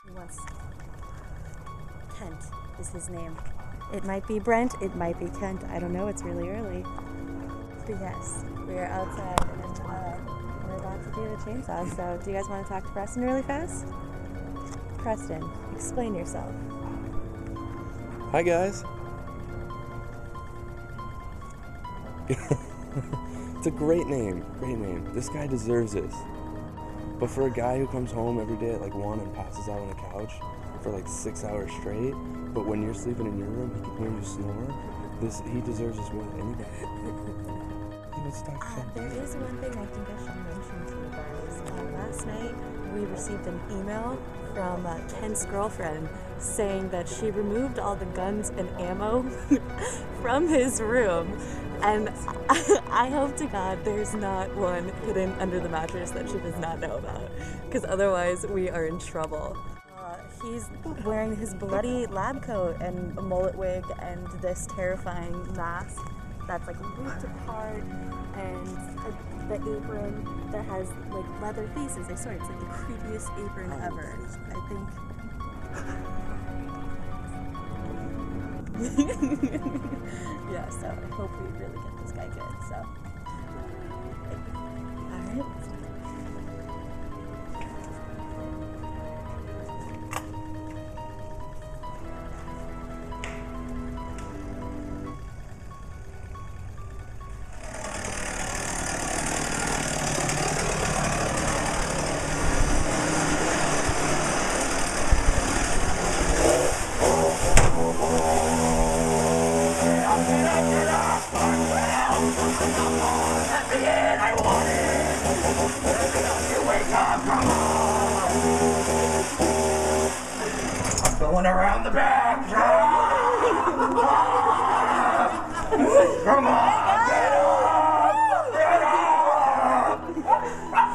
He wants Kent is his name. It might be Brent, it might be Kent. I don't know, it's really early. But yes, we are outside and we're about to do the chainsaw. So do you guys want to talk to Preston really fast? Preston, explain yourself. Hi guys. It's a great name, great name. This guy deserves this. But for a guy who comes home every day at like 1 and passes out on a couch for like 6 hours straight, but when you're sleeping in your room, he can hear you snore, he deserves this more than anybody. There is one thing I think I should mention to you guys. Last night, we received an email from Kent's girlfriend saying that she removed all the guns and ammo from his room. And I hope to God there's not one hidden under the mattress that she does not know about, because otherwise we are in trouble. He's wearing his bloody lab coat and a mullet wig and this terrifying mask that's like ripped apart, and the apron that has like leather faces. I swear it's like the creepiest apron ever. I think. Yeah, so I hope we really get this guy good. So, all right. Going around the back. Come on, get up! Get up!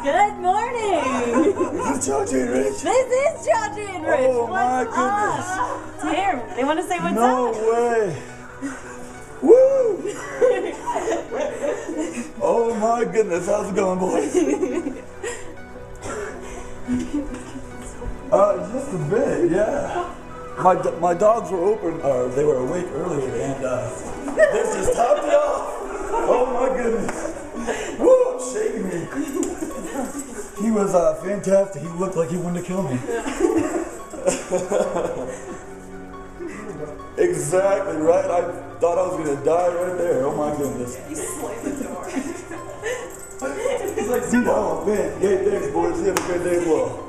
Good morning! This is Johnjay and Rich. This is Johnjay and Rich. Oh my What's goodness. Here, they want to say what's No up. way. Woo! Oh my goodness, how's it going, boys? Just a bit, yeah. My dogs were open, they were awake earlier, and this just topped it off. Oh my goodness. Woo, I'm shaking me. He was fantastic. He looked like he wanted to kill me. Exactly, right? I thought I was gonna die right there. Oh my goodness. He slammed the door. He's like, oh man, great thanks, boys. You have a good day as well.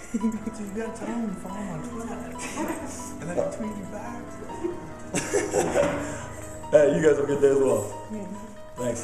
So you gotta tell him to follow him on Twitter. And then I'll tweet you back. Hey, you guys have a good day as well. Thanks.